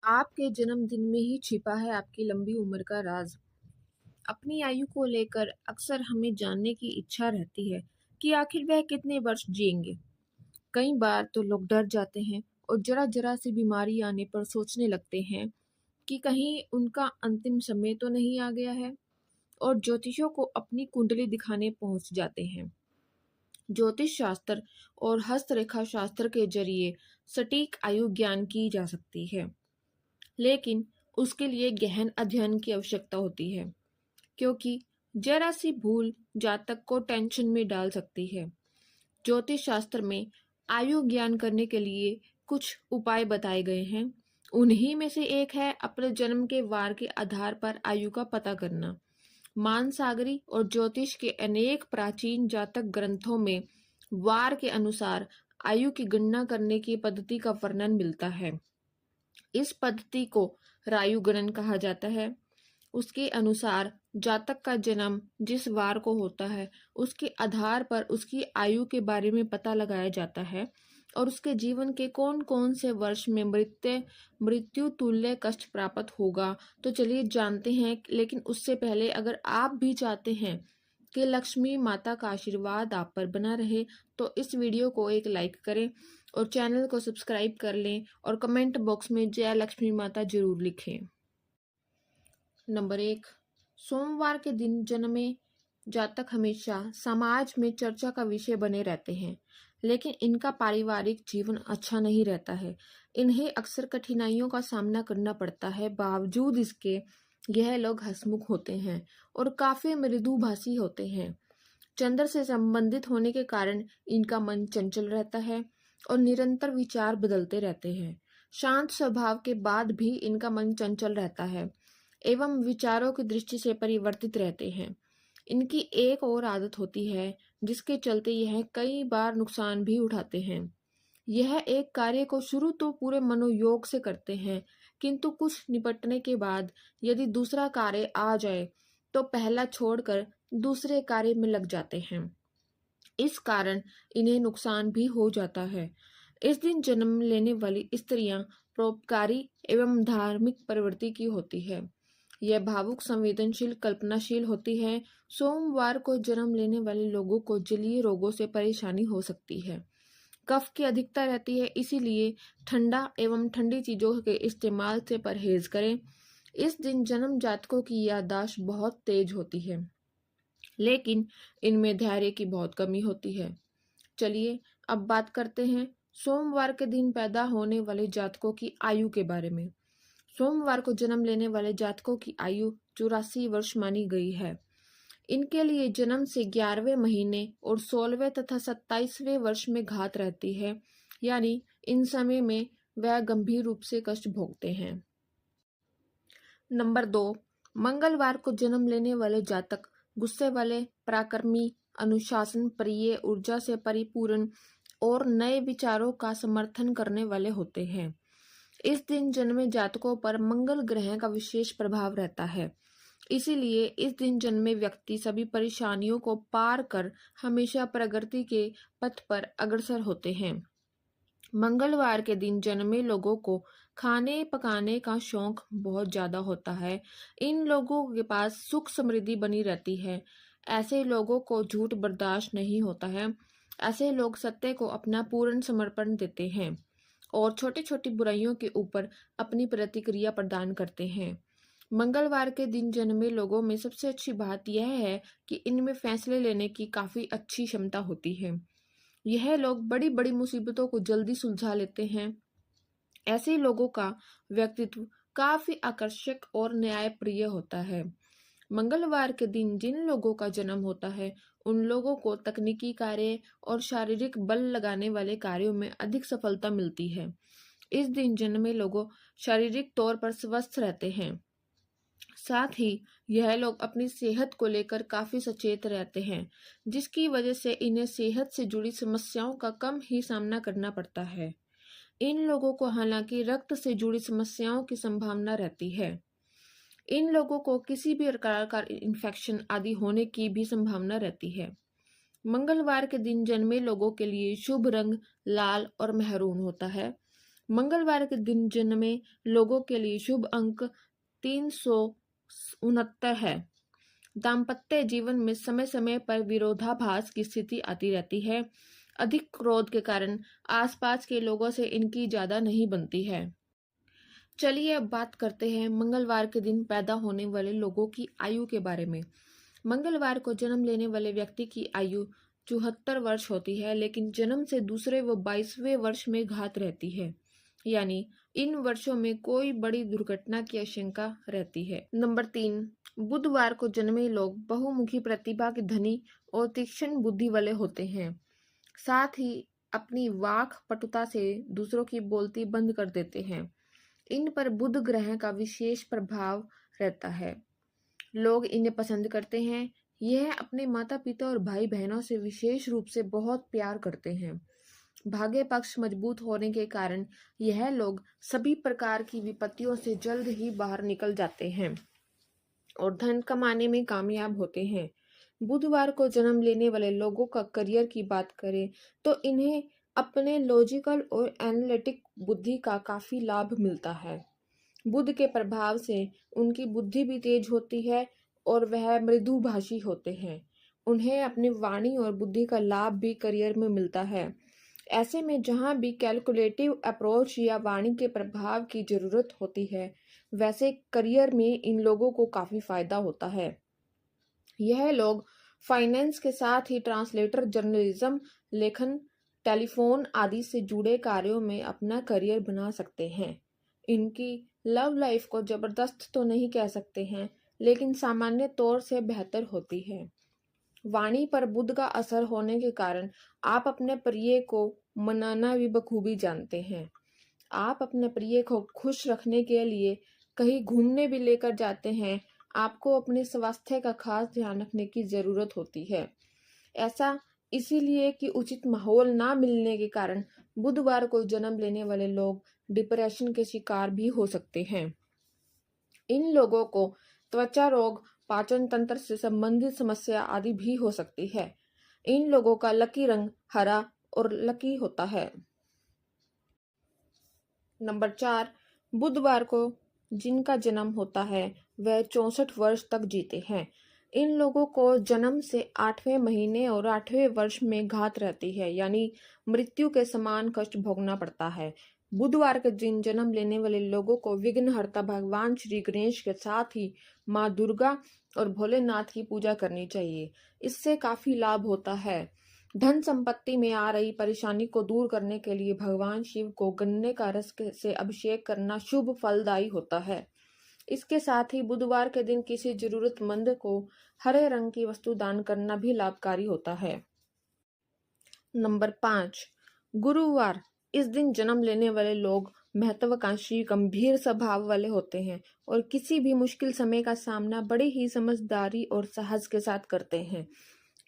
आपके जन्मदिन में ही छिपा है आपकी लंबी उम्र का राज। अपनी आयु को लेकर अक्सर हमें जानने की इच्छा रहती है कि आखिर वह कितने वर्ष जिएंगे। कई बार तो लोग डर जाते हैं और जरा-जरा सी बीमारी आने पर सोचने लगते हैं कि कहीं उनका अंतिम समय तो नहीं आ गया है, और ज्योतिषियों को अपनी कुंडली दिखाने पहुंच जाते हैं। ज्योतिष शास्त्र और हस्तरेखा शास्त्र के जरिए सटीक आयु ज्ञान की जा सकती है, लेकिन उसके लिए गहन अध्ययन की आवश्यकता होती है, क्योंकि जरा सी भूल जातक को टेंशन में डाल सकती है। ज्योतिष शास्त्र में आयु ज्ञान करने के लिए कुछ उपाय बताए गए हैं। उन्हीं में से एक है अपने जन्म के वार के आधार पर आयु का पता करना। मानसागरी और ज्योतिष के अनेक प्राचीन जातक ग्रंथों में वार के अनुसार आयु की गणना करने की पद्धति का वर्णन मिलता है। इस पद्धति को रायु गणन कहा जाता है। उसके अनुसार जातक का जन्म जिस वार को होता है, उसके आधार पर उसकी आयु के बारे में पता लगाया जाता है और उसके जीवन के कौन-कौन से वर्ष में मृत्यु तुल्य कष्ट प्राप्त होगा। तो चलिए जानते हैं, लेकिन उससे पहले अगर आप भी चाहते हैं कि लक्ष्मी माता का आशीर्वाद आप पर बना रहे, तो इस वीडियो को एक लाइक करें और चैनल को सब्सक्राइब कर लें और कमेंट बॉक्स में जय लक्ष्मी माता जरूर लिखें। नंबर 1, सोमवार के दिन जन्मे जातक हमेशा समाज में चर्चा का विषय बने रहते हैं, लेकिन इनका पारिवारिक जीवन अच्छा नहीं रहता है। इन्हें अक्सर कठिनाइयों का सामना करना पड़ता है। बावजूद इसके यह लोग हंसमुख होते हैं और काफी मृदुभाषी होते हैं। चंद्र से संबंधित होने के कारण इनका मन चंचल रहता है और निरंतर विचार बदलते रहते हैं। शांत स्वभाव के बाद भी इनका मन चंचल रहता है एवं विचारों की दृष्टि से परिवर्तित रहते हैं। इनकी एक और आदत होती है जिसके चलते यह कई बार नुकसान भी उठाते हैं। यह एक कार्य को शुरू तो पूरे मनोयोग से करते हैं, किंतु कुछ निपटने के बाद यदि दूसरा कार्य आ जाए तो पहला छोड़कर दूसरे कार्य में लग जाते हैं। इस कारण इन्हें नुकसान भी हो जाता है। इस दिन जन्म लेने वाली स्त्रियां परोपकारी एवं धार्मिक प्रवृत्ति की होती है। यह भावुक, संवेदनशील, कल्पनाशील होती है। सोमवार को जन्म लेने वाले लोगों को जलीय रोगों से परेशानी हो सकती है। कफ की अधिकता रहती है, इसीलिए ठंडा एवं ठंडी चीजों के इस्तेमाल से परहेज करें। इस दिन जन्म जातकों की याददाश्त बहुत तेज होती है, लेकिन इनमें धैर्य की बहुत कमी होती है। चलिए अब बात करते हैं सोमवार के दिन पैदा होने वाले जातकों की आयु के बारे में। सोमवार को जन्म लेने वाले जातकों की आयु 84 वर्ष मानी गई है। इनके लिए जन्म से 11वें महीने और 16वें तथा 27वें वर्ष में घात रहती है, यानी इन समय में वह गंभीर रूप से कष्ट भोगते हैं। नंबर 2, मंगलवार को जन्म लेने वाले जातक गुस्से वाले, पराक्रमी, अनुशासन प्रिय, ऊर्जा से परिपूर्ण और नए विचारों का समर्थन करने वाले होते हैं। इस दिन जन्मे जातकों पर मंगल ग्रह का विशेष प्रभाव रहता है, इसीलिए इस दिन जन्मे व्यक्ति सभी परेशानियों को पार कर हमेशा प्रगति के पथ पर अग्रसर होते हैं। मंगलवार के दिन जन्मे लोगों को खाने पकाने का शौक बहुत ज्यादा होता है। इन लोगों के पास सुख समृद्धि बनी रहती है। ऐसे लोगों को झूठ बर्दाश्त नहीं होता है। ऐसे लोग सत्य को अपना पूर्ण समर्पण देते हैं और छोटी छोटी बुराइयों के ऊपर अपनी प्रतिक्रिया प्रदान करते हैं। मंगलवार के दिन जन्मे लोगों में सबसे अच्छी बात यह है कि इनमें फैसले लेने की काफी अच्छी क्षमता होती है। यह लोग बड़ी बड़ी मुसीबतों को जल्दी सुलझा लेते हैं। ऐसे लोगों का व्यक्तित्व काफी आकर्षक और न्यायप्रिय होता है। मंगलवार के दिन जिन लोगों का जन्म होता है, उन लोगों को तकनीकी कार्य और शारीरिक बल लगाने वाले कार्यों में अधिक सफलता मिलती है। इस दिन जन्मे लोग शारीरिक तौर पर स्वस्थ रहते हैं। साथ ही यह लोग अपनी सेहत को लेकर काफी सचेत रहते हैं, जिसकी वजह से इन्हें सेहत से जुड़ी समस्याओं का कम ही सामना करना पड़ता है। इन लोगों को हालांकि रक्त से जुड़ी समस्याओं की संभावना रहती है। इन लोगों को किसी भी प्रकार का इन्फेक्शन आदि होने की भी संभावना रहती है। मंगलवार के दिन जन्मे लोगों के लिए शुभ रंग लाल और मेहरून होता है। मंगलवार के दिन जन्मे लोगों के लिए शुभ अंक 369 है। दाम्पत्य जीवन में समय समय पर विरोधाभास की स्थिति आती रहती है। अधिक क्रोध के कारण आसपास के लोगों से इनकी ज्यादा नहीं बनती है। चलिए अब बात करते हैं मंगलवार के दिन पैदा होने वाले लोगों की आयु के बारे में। मंगलवार को जन्म लेने वाले व्यक्ति की आयु 74 वर्ष होती है, लेकिन जन्म से दूसरे व 22वें वर्ष में घात रहती है, यानी इन वर्षों में कोई बड़ी दुर्घटना की आशंका रहती है। नंबर 3, बुधवार को जन्मे लोग बहुमुखी प्रतिभा के धनी और तीक्ष्ण बुद्धि वाले होते हैं। साथ ही अपनी वाक पटुता से दूसरों की बोलती बंद कर देते हैं। इन पर बुध ग्रह का विशेष प्रभाव रहता है। लोग इन्हें पसंद करते हैं। यह अपने माता पिता और भाई बहनों से विशेष रूप से बहुत प्यार करते हैं। भाग्य पक्ष मजबूत होने के कारण यह लोग सभी प्रकार की विपत्तियों से जल्द ही बाहर निकल जाते हैं और धन कमाने में कामयाब होते हैं। बुधवार को जन्म लेने वाले लोगों का करियर की बात करें तो इन्हें अपने लॉजिकल और एनालिटिक बुद्धि का काफी लाभ मिलता है। बुध के प्रभाव से उनकी बुद्धि भी तेज होती है और वह मृदुभाषी होते हैं। उन्हें अपनी वाणी और बुद्धि का लाभ भी करियर में मिलता है। ऐसे में जहां भी कैलकुलेटिव अप्रोच या वाणी के प्रभाव की जरूरत होती है, वैसे करियर में इन लोगों को काफी फायदा होता है। यह लोग फाइनेंस के साथ ही ट्रांसलेटर, जर्नलिज्म, लेखन, टेलीफोन आदि से जुड़े कार्यों में अपना करियर बना सकते हैं। इनकी लव लाइफ को जबरदस्त तो नहीं कह सकते हैं, लेकिन सामान्य तौर से बेहतर होती है। वाणी पर बुध का असर होने के कारण आप अपने प्रिय को मनाना भी बखूबी जानते हैं। आप अपने प्रिय को खुश रखने के लिए कहीं घूमने भी लेकर जाते हैं। आपको अपने स्वास्थ्य का खास ध्यान रखने की जरूरत होती है। ऐसा इसीलिए कि उचित माहौल ना मिलने के कारण बुधवार को जन्म लेने वाले लोग डिप्रेशन के शिकार भी हो सकते हैं। इन लोगों को त्वचा रोग, पाचन तंत्र से संबंधित समस्या आदि भी हो सकती है। इन लोगों का लकी रंग हरा और लकी होता है। नंबर 4, बुधवार को जिनका जन्म होता है वह 64 वर्ष तक जीते हैं। इन लोगों को जन्म से 8वें महीने और 8वें वर्ष में घात रहती है, यानी मृत्यु के समान कष्ट भोगना पड़ता है। बुधवार के दिन जन्म लेने वाले लोगों को विघ्नहर्ता भगवान श्री गणेश के साथ ही माँ दुर्गा और भोलेनाथ की पूजा करनी चाहिए। इससे काफी लाभ होता है। धन संपत्ति में आ रही परेशानी को दूर करने के लिए भगवान शिव को गन्ने का रस से अभिषेक करना शुभ फलदायी होता है। इसके साथ ही बुधवार के दिन किसी जरूरतमंद को हरे रंग की वस्तु दान करना भी लाभकारी होता है। नंबर 5, गुरुवार। इस दिन जन्म लेने वाले लोग महत्वाकांक्षी, गंभीर स्वभाव वाले होते हैं और किसी भी मुश्किल समय का सामना बड़ी ही समझदारी और साहस के साथ करते हैं।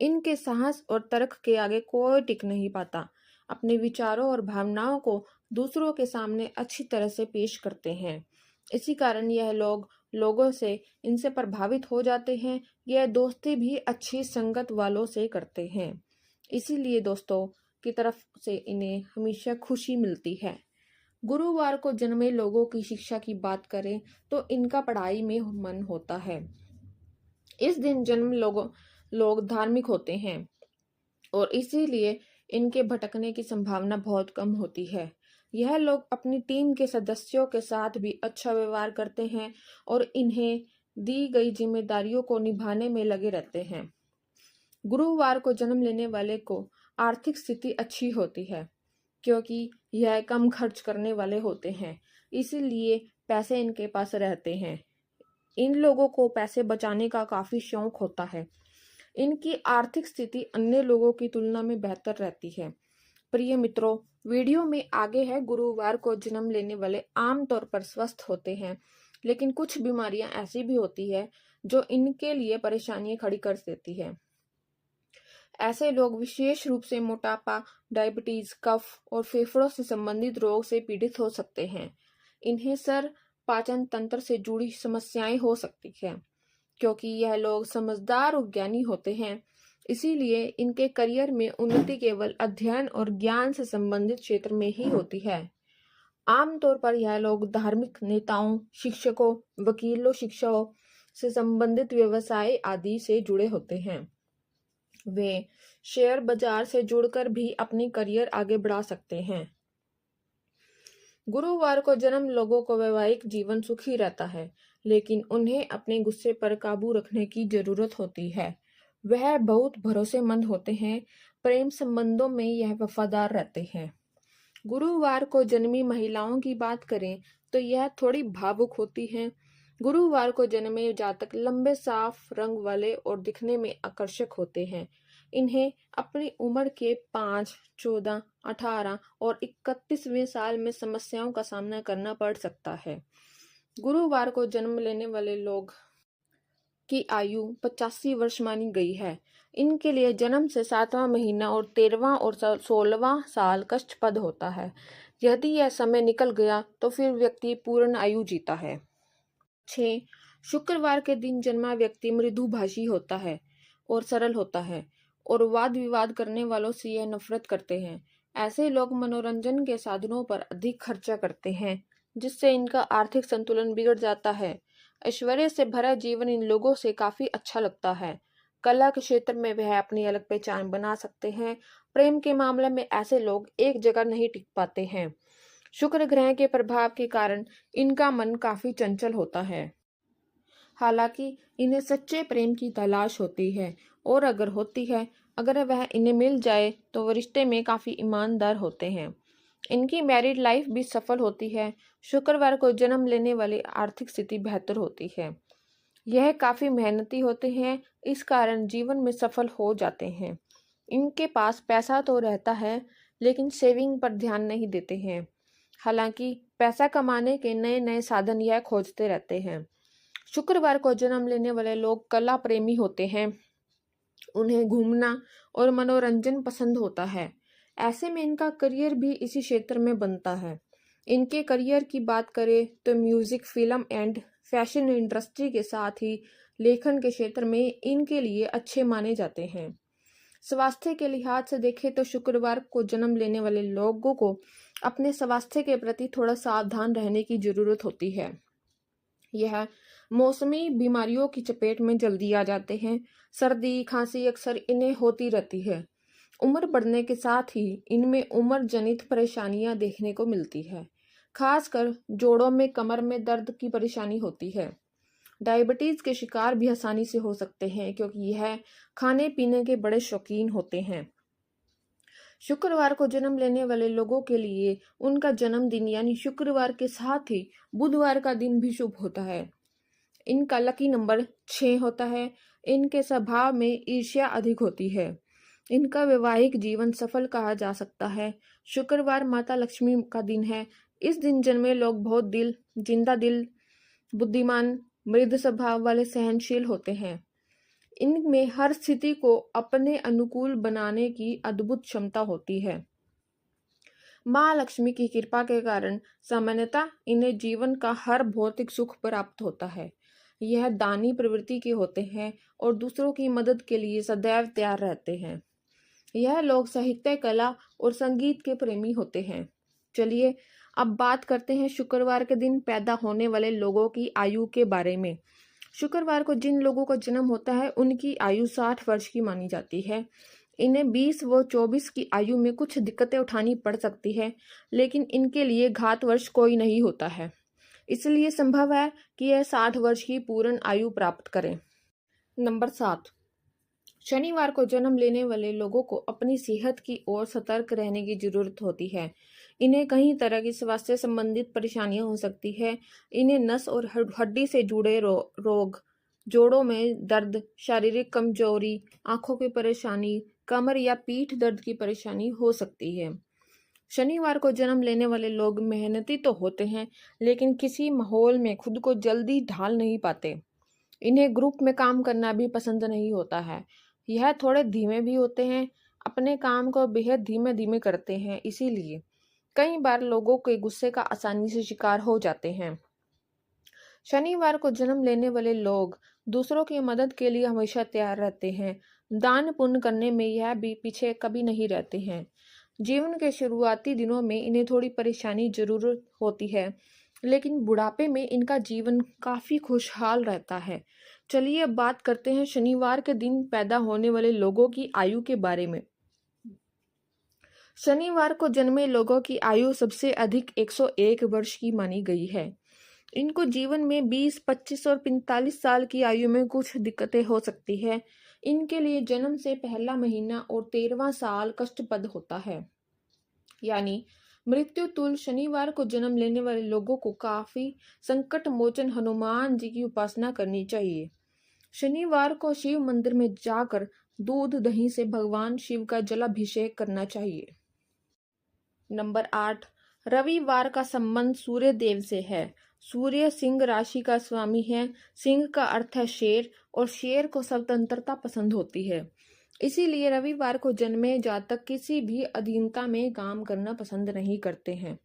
इनके साहस और तर्क के आगे कोई टिक नहीं पाता। अपने विचारों और भावनाओं को दूसरों के सामने अच्छी तरह से पेश करते हैं। इसी कारण यह लोग लोगों से इनसे प्रभावित हो जाते हैं। यह दोस्ती भी अच्छी संगत वालों से करते हैं, इसीलिए दोस्तों की तरफ से इन्हें हमेशा खुशी मिलती है। गुरुवार को जन्मे लोगों की शिक्षा की बात करें तो इनका पढ़ाई में मन होता है। इस दिन जन्म लोग धार्मिक होते हैं और इसीलिए इनके भटकने की संभावना बहुत कम होती है। यह लोग अपनी टीम के सदस्यों के साथ भी अच्छा व्यवहार करते हैं और इन्हें दी गई जिम्मेदारियों को निभाने में लगे रहते हैं। गुरुवार को जन्म लेने वाले को आर्थिक स्थिति अच्छी होती है, क्योंकि यह कम खर्च करने वाले होते हैं, इसीलिए पैसे इनके पास रहते हैं। इन लोगों को पैसे बचाने का काफी शौक होता है। इनकी आर्थिक स्थिति अन्य लोगों की तुलना में बेहतर रहती है। प्रिय मित्रों, वीडियो में आगे है गुरुवार को जन्म लेने वाले आमतौर पर स्वस्थ होते हैं, लेकिन कुछ बीमारियां ऐसी भी होती है जो इनके लिए परेशानियां खड़ी कर देती है। ऐसे लोग विशेष रूप से मोटापा, डायबिटीज, कफ और फेफड़ों से संबंधित रोग से पीड़ित हो सकते हैं। इन्हें सर, पाचन तंत्र से जुड़ी समस्याएं हो सकती है। क्योंकि यह लोग समझदार और ज्ञानी होते हैं, इसीलिए इनके करियर में उन्नति केवल अध्ययन और ज्ञान से संबंधित क्षेत्र में ही होती है। आमतौर पर यह लोग धार्मिक नेताओं, शिक्षकों, वकीलों, शिक्षकों से संबंधित व्यवसाय आदि से जुड़े होते हैं। वे शेयर बाजार से जुड़कर भी अपनी करियर आगे बढ़ा सकते हैं। गुरुवार को जन्म लोगों को वैवाहिक जीवन सुखी रहता है, लेकिन उन्हें अपने गुस्से पर काबू रखने की जरूरत होती है। वह बहुत भरोसेमंद होते हैं, प्रेम संबंधों में यह वफादार रहते हैं। गुरुवार को जन्मी महिलाओं की बात करें तो यह थोड़ी भावुक होती हैं। गुरुवार को जन्मे जातक लंबे साफ रंग वाले और दिखने में आकर्षक होते हैं। इन्हें अपनी उम्र के 5, 14, 18 और 31वें साल में समस्याओं का सामना करना पड़ सकता है। गुरुवार को जन्म लेने वाले लोग की आयु 85 वर्ष मानी गई है। इनके लिए जन्म से 7वां महीना और 13वां और 16वां साल कष्टप्रद होता है। यदि यह समय निकल गया तो फिर व्यक्ति पूर्ण आयु जीता है। 6. शुक्रवार के दिन जन्मा व्यक्ति मृदुभाषी होता है और सरल होता है और वाद विवाद करने वालों से यह नफरत करते हैं। ऐसे लोग मनोरंजन के साधनों पर अधिक खर्चा करते हैं, जिससे इनका आर्थिक संतुलन बिगड़ जाता है। ऐश्वर्य से भरा जीवन इन लोगों से काफी अच्छा लगता है। कला के क्षेत्र में वह अपनी अलग पहचान बना सकते हैं। प्रेम के मामले में ऐसे लोग एक जगह नहीं टिक पाते हैं। शुक्र ग्रह के प्रभाव के कारण इनका मन काफी चंचल होता है। हालांकि इन्हें सच्चे प्रेम की तलाश होती है, और अगर वह इन्हें मिल जाए तो वह रिश्ते में काफी ईमानदार होते हैं। इनकी मैरिड लाइफ भी सफल होती है। शुक्रवार को जन्म लेने वाली आर्थिक स्थिति बेहतर होती है। यह काफी मेहनती होते हैं, इस कारण जीवन में सफल हो जाते हैं। इनके पास पैसा तो रहता है, लेकिन सेविंग पर ध्यान नहीं देते हैं। हालांकि पैसा कमाने के नए नए साधन यह खोजते रहते हैं। शुक्रवार को जन्म लेने वाले लोग कला प्रेमी होते हैं। उन्हें घूमना और मनोरंजन पसंद होता है। ऐसे में इनका करियर भी इसी क्षेत्र में बनता है। इनके करियर की बात करें तो music, film and fashion industry के साथ ही लेखन के क्षेत्र में इनके लिए अच्छे माने जाते हैं। स्वास्थ्य के लिहाज से देखें तो शुक्रवार को जन्म लेने वाले लोगों को अपने स्वास्थ्य के प्रति थोड़ा सावधान रहने की जरूरत होती है। यह मौसमी बीमारियों की चपेट में जल्दी आ जाते हैं। सर्दी, खांसी अक्सर इन्हें होती रहती है। उम्र बढ़ने के साथ ही इनमें उम्र जनित परेशानियां देखने को मिलती है। खासकर जोड़ों में, कमर में दर्द की परेशानी होती है। डायबिटीज के शिकार भी आसानी से हो सकते हैं, क्योंकि यह खाने पीने के बड़े शौकीन होते हैं। शुक्रवार को जन्म लेने वाले लोगों के लिए उनका जन्मदिन यानी शुक्रवार के साथ ही बुधवार का दिन भी शुभ होता है। इनका लकी नंबर 6 होता है। इनके स्वभाव में ईर्ष्या अधिक होती है। इनका वैवाहिक जीवन सफल कहा जा सकता है। शुक्रवार माता लक्ष्मी का दिन है। इस दिन जन्मे लोग बहुत जिंदा दिल, बुद्धिमान, मृदु स्वभाव वाले, सहनशील होते हैं। इनमें हर स्थिति को अपने अनुकूल बनाने की अद्भुत क्षमता होती है। माँ लक्ष्मी की कृपा के कारण सामान्यतः इन्हें जीवन का हर भौतिक सुख प्राप्त होता है। यह दानी प्रवृत्ति के होते हैं और दूसरों की मदद के लिए सदैव तैयार रहते हैं। यह लोग साहित्य, कला और संगीत के प्रेमी होते हैं। चलिए अब बात करते हैं शुक्रवार के दिन पैदा होने वाले लोगों की आयु के बारे में। शुक्रवार को जिन लोगों का जन्म होता है उनकी आयु 60 वर्ष की मानी जाती है। इन्हें 20 व 24 की आयु में कुछ दिक्कतें उठानी पड़ सकती है, लेकिन इनके लिए घात वर्ष कोई नहीं होता है। इसलिए संभव है कि यह 60 वर्ष की पूर्ण आयु प्राप्त करें। नंबर 7, शनिवार को जन्म लेने वाले लोगों को अपनी सेहत की ओर सतर्क रहने की जरूरत होती है। इन्हें कई तरह की स्वास्थ्य संबंधित परेशानियां हो सकती है। इन्हें नस और हड्डी से जुड़े रोग, जोड़ों में दर्द, शारीरिक कमजोरी, आंखों की परेशानी, कमर या पीठ दर्द की परेशानी हो सकती है। शनिवार को जन्म लेने वाले लोग मेहनती तो होते हैं, लेकिन किसी माहौल में खुद को जल्दी ढाल नहीं पाते। इन्हें ग्रुप में काम करना भी पसंद नहीं होता है। यह थोड़े धीमे भी होते हैं, अपने काम को बेहद धीमे धीमे करते हैं, इसीलिए कई बार लोगों के गुस्से का आसानी से शिकार हो जाते हैं। शनिवार को जन्म लेने वाले लोग दूसरों की मदद के लिए हमेशा तैयार रहते हैं। दान पुण्य करने में यह भी पीछे कभी नहीं रहते हैं। जीवन के शुरुआती दिनों में इन्हें थोड़ी परेशानी जरूर होती है, लेकिन बुढ़ापे में इनका जीवन काफी खुशहाल रहता है। चलिए अब बात करते हैं शनिवार के दिन पैदा होने वाले लोगों की आयु के बारे में। शनिवार को जन्मे लोगों की आयु सबसे अधिक 101 वर्ष की मानी गई है। इनको जीवन में 20, 25 और 45 साल की आयु में कुछ दिक्कतें हो सकती है। इनके लिए जन्म से पहला महीना और 13वां साल कष्टप्रद होता है। यानी मृत्यु तुल्य शनिवार को जन्म लेने वाले लोगों को काफी संकट मोचन हनुमान जी की उपासना करनी चाहिए। शनिवार को शिव मंदिर में जाकर दूध दही से भगवान शिव का जलाभिषेक करना चाहिए। नंबर 8, रविवार का संबंध सूर्य देव से है। सूर्य सिंह राशि का स्वामी है। सिंह का अर्थ है शेर और शेर को स्वतंत्रता पसंद होती है। इसीलिए रविवार को जन्मे जातक किसी भी अधीनता में काम करना पसंद नहीं करते हैं।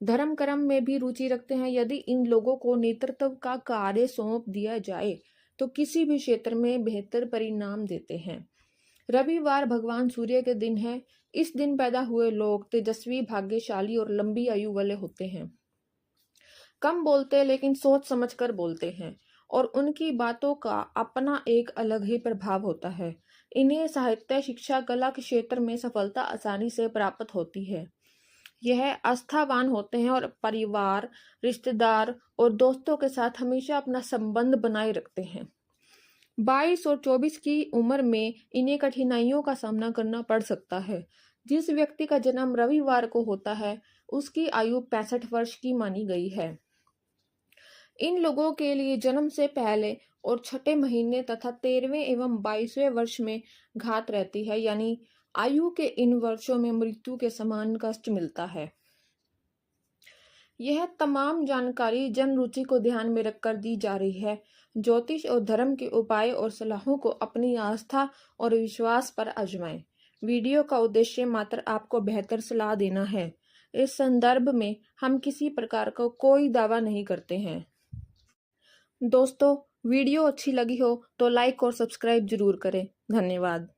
धर्म कर्म में भी रुचि रखते हैं। यदि इन लोगों को नेतृत्व का कार्य सौंप दिया जाए तो किसी भी क्षेत्र में बेहतर परिणाम देते हैं। रविवार भगवान सूर्य के दिन है। इस दिन पैदा हुए लोग तेजस्वी, भाग्यशाली और लंबी आयु वाले होते हैं। कम बोलते लेकिन सोच समझकर बोलते हैं और उनकी बातों का अपना एक अलग ही प्रभाव होता है। इन्हें साहित्य, शिक्षा, कला के क्षेत्र में सफलता आसानी से प्राप्त होती है। यह आस्थावान होते हैं और परिवार, रिश्तेदार और दोस्तों के साथ हमेशा अपना संबंध बनाए रखते हैं। 22 और 24 की उम्र में इन्हें कठिनाइयों का सामना करना पड़ सकता है। जिस व्यक्ति का जन्म रविवार को होता है उसकी आयु 65 वर्ष की मानी गई है। इन लोगों के लिए जन्म से पहले और छठे महीने तथा 13वें एवं 22वें वर्ष में घात रहती है। यानी आयु के इन वर्षों में मृत्यु के समान कष्ट मिलता है। यह तमाम जानकारी जन रुचि को ध्यान में रखकर दी जा रही है। ज्योतिष और धर्म के उपाय और सलाहों को अपनी आस्था और विश्वास पर आजमाएं। वीडियो का उद्देश्य मात्र आपको बेहतर सलाह देना है। इस संदर्भ में हम किसी प्रकार का कोई दावा नहीं करते हैं। दोस्तों, वीडियो अच्छी लगी हो तो लाइक और सब्सक्राइब जरूर करें। धन्यवाद।